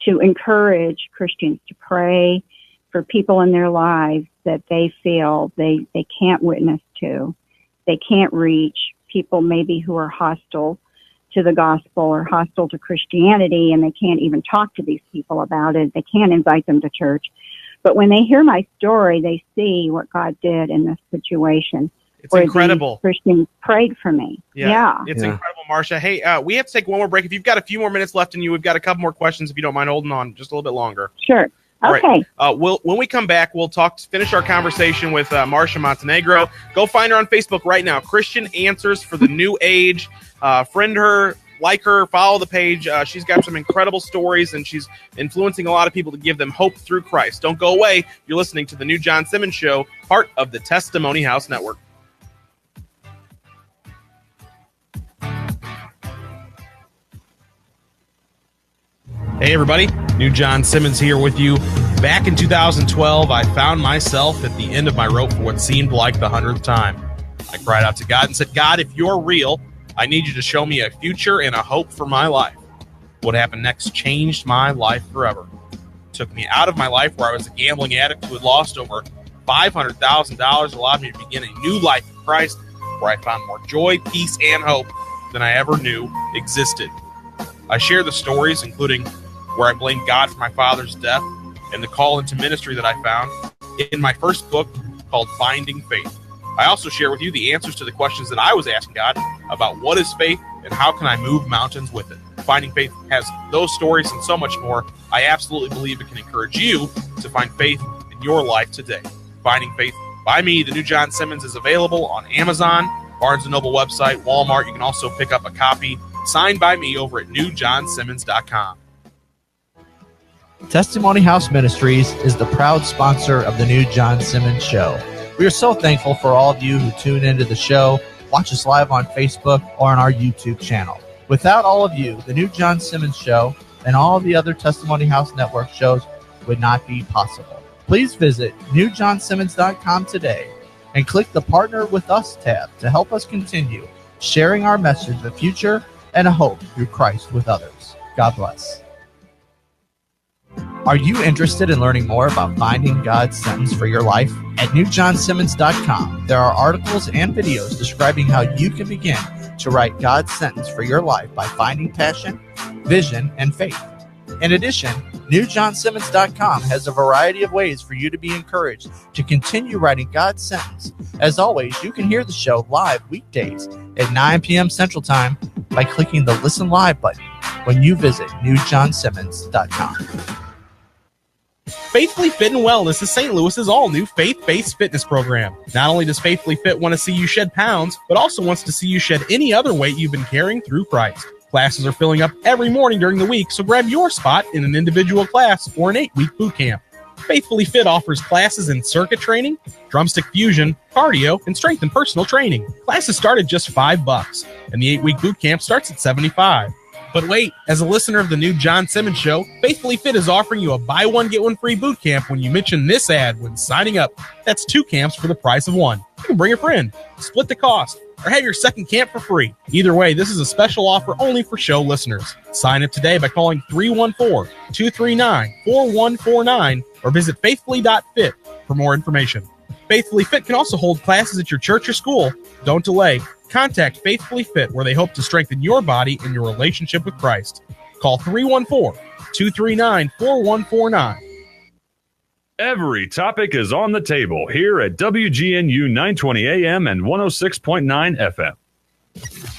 to encourage Christians to pray for people in their lives that they feel they can't witness to, they can't reach, people maybe who are hostile to the gospel or hostile to Christianity, and they can't even talk to these people about it. They can't invite them to church. But when they hear my story, they see what God did in this situation. It's incredible. Christians prayed for me. Yeah. It's incredible, Marcia. Hey, we have to take one more break. If you've got a few more minutes left in you, we've got a couple more questions if you don't mind holding on just a little bit longer. Sure. Okay. All right. When we come back, we'll finish our conversation with Marcia Montenegro. Go find her on Facebook right now. Christian Answers for the New Age. Friend her, like her, follow the page. She's got some incredible stories, and she's influencing a lot of people to give them hope through Christ. Don't go away. You're listening to the New John Simmons Show, part of the Testimony House Network. Hey, everybody. New John Simmons here with you. Back in 2012, I found myself at the end of my rope for what seemed like the 100th time. I cried out to God and said, God, if you're real, I need you to show me a future and a hope for my life. What happened next changed my life forever. It took me out of my life where I was a gambling addict who had lost over $500,000, allowed me to begin a new life in Christ, where I found more joy, peace, and hope than I ever knew existed. I share the stories, including where I blamed God for my father's death and the call into ministry that I found in my first book called Finding Faith. I also share with you the answers to the questions that I was asking God about what is faith and how can I move mountains with it. Finding Faith has those stories and so much more. I absolutely believe it can encourage you to find faith in your life today. Finding Faith by me, the new John Simmons, is available on Amazon, Barnes & Noble website, Walmart. You can also pick up a copy signed by me over at newjohnsimmons.com. Testimony House Ministries is the proud sponsor of the new John Simmons Show. We are so thankful for all of you who tune into the show, watch us live on Facebook or on our YouTube channel. Without all of you, the new John Simmons Show and all of the other Testimony House Network shows would not be possible. Please visit newjohnsimmons.com today and click the Partner with Us tab to help us continue sharing our message of the future and a hope through Christ with others. God bless. Are you interested in learning more about finding God's sentence for your life? At newjohnsimmons.com, there are articles and videos describing how you can begin to write God's sentence for your life by finding passion, vision, and faith. In addition, newjohnsimmons.com has a variety of ways for you to be encouraged to continue writing God's sentence. As always, you can hear the show live weekdays at 9 p.m. Central Time by clicking the Listen Live button when you visit newjohnsimmons.com. Faithfully Fit and Wellness is St. Louis's all-new faith-based fitness program. Not only does Faithfully Fit want to see you shed pounds, but also wants to see you shed any other weight you've been carrying through Christ. Classes are filling up every morning during the week, so grab your spot in an individual class or an 8-week boot camp. Faithfully Fit offers classes in circuit training, drumstick fusion, cardio, and strength and personal training. Classes start at just $5, and the 8-week boot camp starts at $75. But wait, as a listener of the new John Simmons Show, Faithfully Fit is offering you a buy one, get one free boot camp when you mention this ad when signing up. That's 2 camps for the price of 1. You can bring a friend, split the cost, or have your second camp for free. Either way, this is a special offer only for show listeners. Sign up today by calling 314-239-4149 or visit faithfully.fit for more information. Faithfully Fit can also hold classes at your church or school. Don't delay. Contact Faithfully Fit, where they hope to strengthen your body and your relationship with Christ. Call 314-239-4149. Every topic is on the table here at WGNU 920 AM and 106.9 FM.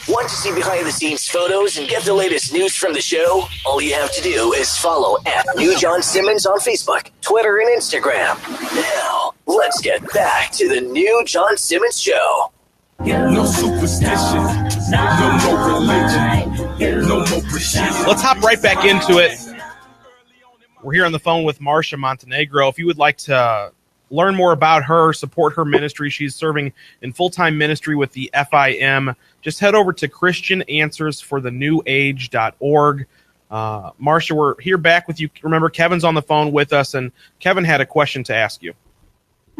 Want to see behind-the-scenes photos and get the latest news from the show? All you have to do is follow at New John Simmons on Facebook, Twitter, and Instagram. Now, let's get back to the New John Simmons Show. No superstition, no more religion, no more precision. Let's hop right back into it. We're here on the phone with Marcia Montenegro. If you would like to learn more about her, support her ministry, she's serving in full-time ministry with the FIM. Just head over to christiananswersforthenewage.org. Marcia, we're here back with you. Remember, Kevin's on the phone with us, and Kevin had a question to ask you.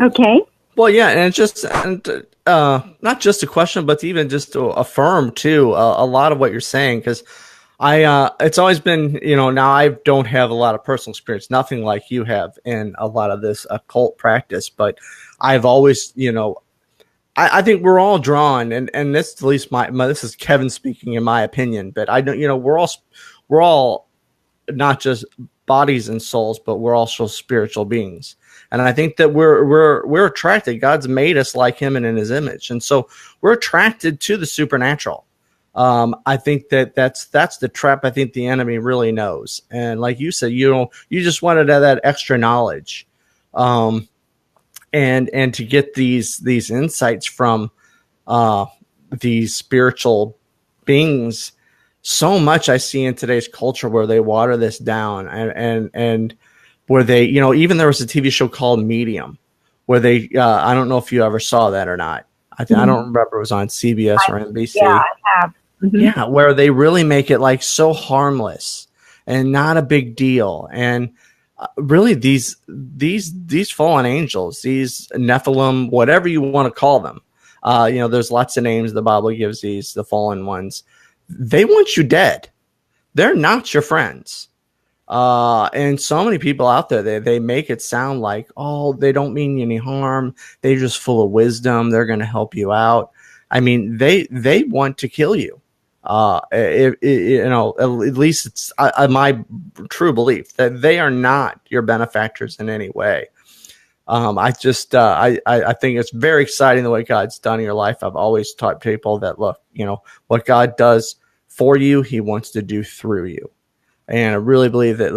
Okay. Well, yeah, and it's just not just a question, but even just to affirm too a lot of what you're saying, because it's always been, now I don't have a lot of personal experience, nothing like you have in a lot of this occult practice, but I've always, I think we're all drawn, and this at least this is Kevin speaking in my opinion, but I don't, we're all not just bodies and souls, but we're also spiritual beings. And I think that we're attracted. God's made us like him and in his image. And so we're attracted to the supernatural. I think that's the trap I think the enemy really knows. And like you said, you just wanted that extra knowledge. And to get these insights from these spiritual beings, so much I see in today's culture where they water this down and where they, even there was a TV show called Medium where they, I don't know if you ever saw that or not. I don't remember, it was on CBS or NBC. Yeah, I have. Mm-hmm. Yeah, where they really make it like so harmless and not a big deal. And really these fallen angels, these Nephilim, whatever you want to call them, there's lots of names the Bible gives the fallen ones. They want you dead. They're not your friends. And so many people out there, they make it sound like, oh, they don't mean you any harm. They're just full of wisdom. They're going to help you out. I mean, they want to kill you. At least it's my true belief that they are not your benefactors in any way. I just I think it's very exciting the way God's done in your life. I've always taught people that, look, what God does for you, He wants to do through you. And I really believe that,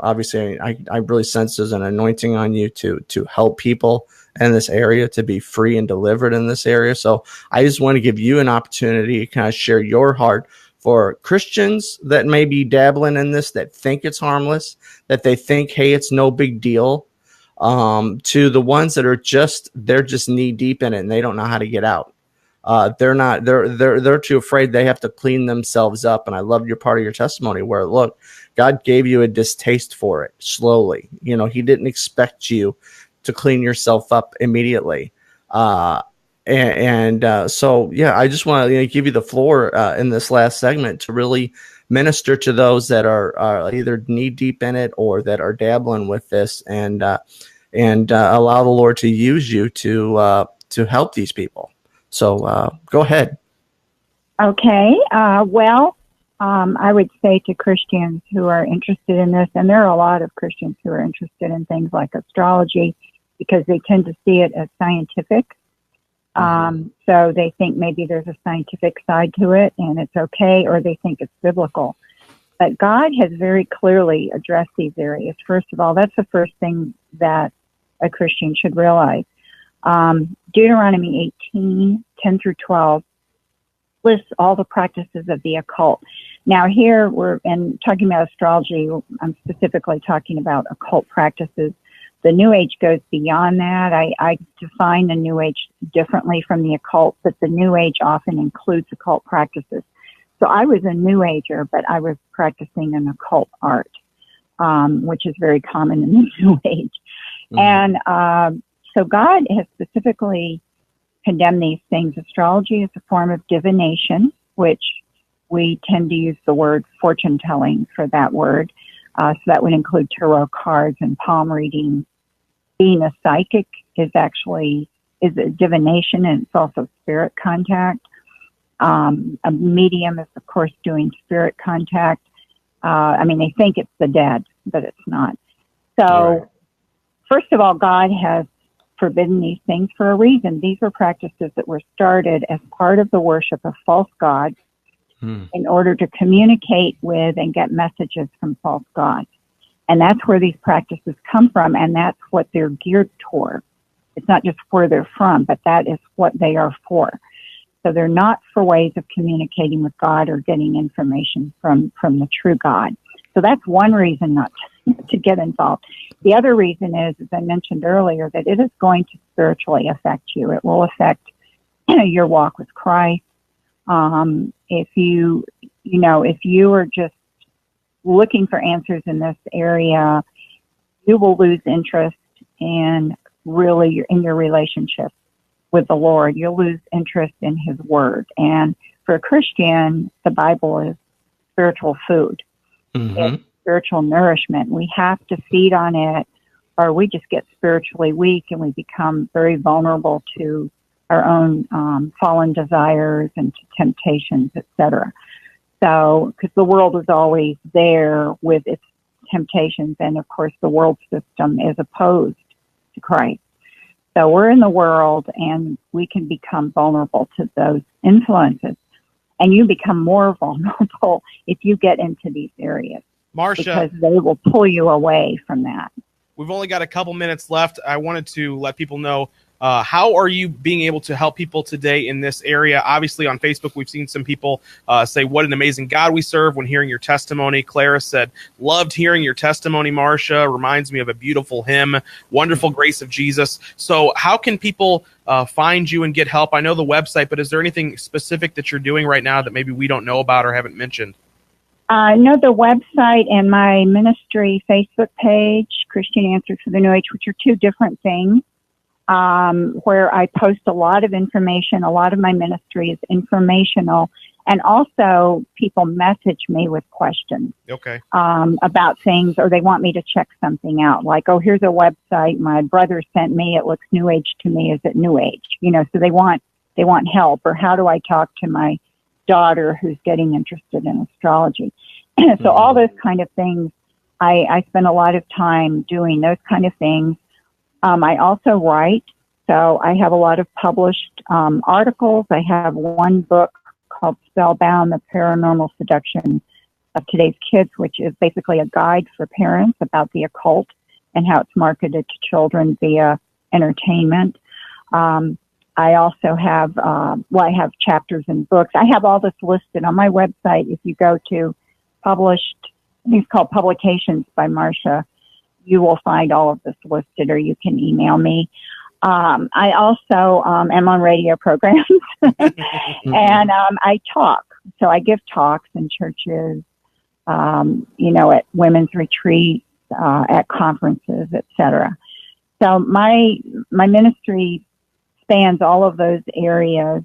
obviously I really sense there's an anointing on you to help people in this area, to be free and delivered in this area. So I just want to give you an opportunity to kind of share your heart for Christians that may be dabbling in this, that think it's harmless, that they think, hey, it's no big deal, to the ones that are they're just knee deep in it and they don't know how to get out. They're too afraid. They have to clean themselves up. And I love your part of your testimony where, look, God gave you a distaste for it slowly. He didn't expect you to clean yourself up immediately. So I just want to give you the floor in this last segment to really minister to those that are either knee deep in it or that are dabbling with this, and allow the Lord to use you to help these people. So go ahead. Okay. I would say to Christians who are interested in this, and there are a lot of Christians who are interested in things like astrology because they tend to see it as scientific. So they think maybe there's a scientific side to it and it's okay, or they think it's biblical. But God has very clearly addressed these areas. First of all, that's the first thing that a Christian should realize. Deuteronomy 18:10 through 12 lists all the practices of the occult. Now here we're talking about astrology. I'm specifically talking about occult practices. The New Age goes beyond that. I define the New Age differently from the occult, but the New Age often includes occult practices. So I was a New Ager, but I was practicing an occult art, which is very common in the New Age. And so God has specifically condemned these things. Astrology is a form of divination, which we tend to use the word fortune telling for that word. So that would include tarot cards and palm reading. Being a psychic is a divination, and it's also spirit contact. A medium is, of course, doing spirit contact. They think it's the dead, but it's not. So, First of all, God has forbidden these things for a reason. These were practices that were started as part of the worship of false gods in order to communicate with and get messages from false gods. And that's where these practices come from, and that's what they're geared toward. It's not just where they're from, but that is what they are for. So they're not for ways of communicating with God or getting information from the true God. So that's one reason not to get involved. The other reason is, as I mentioned earlier, that it is going to spiritually affect you. It will affect your walk with Christ. If you are just looking for answers in this area, you will lose interest in your relationship with the Lord. You'll lose interest in His Word. And for a Christian, the Bible is spiritual food. It's spiritual nourishment. We have to feed on it, or we just get spiritually weak and we become very vulnerable to our own fallen desires and to temptations, etc. So, because the world is always there with its temptations, and of course the world system is opposed to Christ. So we're in the world and we can become vulnerable to those influences. And you become more vulnerable if you get into these areas. Marcia, because they will pull you away from that. We've only got a couple minutes left. I wanted to let people know, how are you being able to help people today in this area? Obviously, on Facebook, we've seen some people say, what an amazing God we serve when hearing your testimony. Clara said, loved hearing your testimony, Marcia. Reminds me of a beautiful hymn, Wonderful Grace of Jesus. So how can people find you and get help? I know the website, but is there anything specific that you're doing right now that maybe we don't know about or haven't mentioned? No, the website and my ministry Facebook page, Christian Answers for the New Age, which are two different things, where I post a lot of information. A lot of my ministry is informational, and also people message me with questions about things, or they want me to check something out. Like, oh, here's a website my brother sent me. It looks New Age to me. Is it New Age? So they want help, or how do I talk to my daughter who's getting interested in astrology? So all those kind of things, I spend a lot of time doing those kind of things. I also write, so I have a lot of published articles. I have one book called Spellbound, The Paranormal Seduction of Today's Kids, which is basically a guide for parents about the occult and how it's marketed to children via entertainment. I also have, I have chapters in books. I have all this listed on my website. If you go to published, I think it's called Publications by Marcia, you will find all of this listed, or you can email me. I also am on radio programs and I talk. So I give talks in churches, at women's retreats, at conferences, etc. So my ministry spans all of those areas.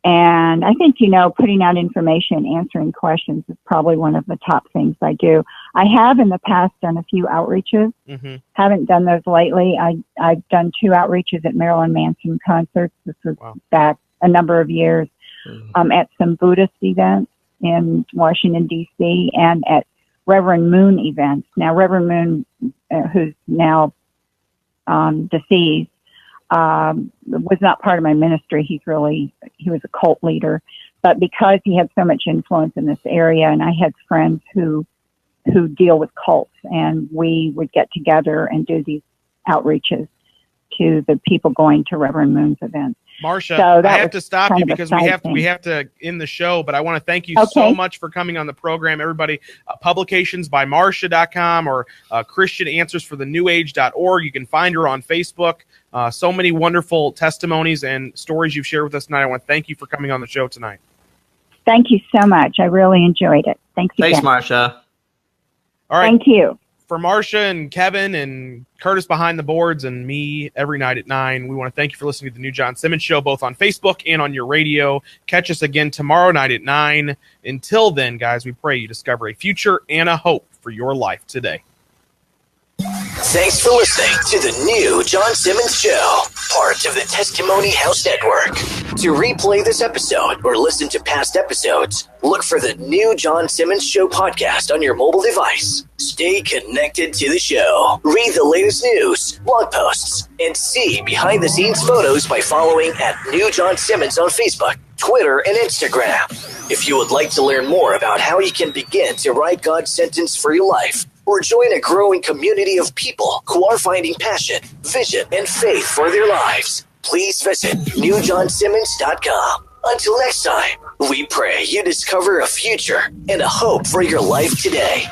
And I think, putting out information, answering questions is probably one of the top things I do. I have in the past done a few outreaches. Mm-hmm. Haven't done those lately. I've done 2 outreaches at Marilyn Manson concerts. This was back a number of years, at some Buddhist events in Washington, D.C., and at Reverend Moon events. Now, Reverend Moon, who's now deceased, was not part of my ministry. He was a cult leader, but because he had so much influence in this area, and I had friends who deal with cults, and we would get together and do these outreaches to the people going to Reverend Moon's events. Marcia, so I have to stop you because we have to end the show, but I want to thank you so much for coming on the program. Everybody, publications by Marcia.com or ChristianAnswersForTheNewAge.org. You can find her on Facebook. So many wonderful testimonies and stories you've shared with us tonight. I want to thank you for coming on the show tonight. Thank you so much. I really enjoyed it. Thanks again. Marcia. All right. Thank you. For Marcia and Kevin and Curtis behind the boards and me every night at 9, we want to thank you for listening to the New John Simmons Show, both on Facebook and on your radio. Catch us again tomorrow night at 9. Until then, guys, we pray you discover a future and a hope for your life today. Thanks for listening to the New John Simmons Show, part of the Testimony House Network. To replay this episode or listen to past episodes, look for the New John Simmons Show podcast on your mobile device. Stay connected to the show. Read the latest news, blog posts, and see behind-the-scenes photos by following at New John Simmons on Facebook, Twitter, and Instagram. If you would like to learn more about how you can begin to write God's sentence for your life, or join a growing community of people who are finding passion, vision, and faith for their lives, please visit newjohnsimmons.com. Until next time, we pray you discover a future and a hope for your life today.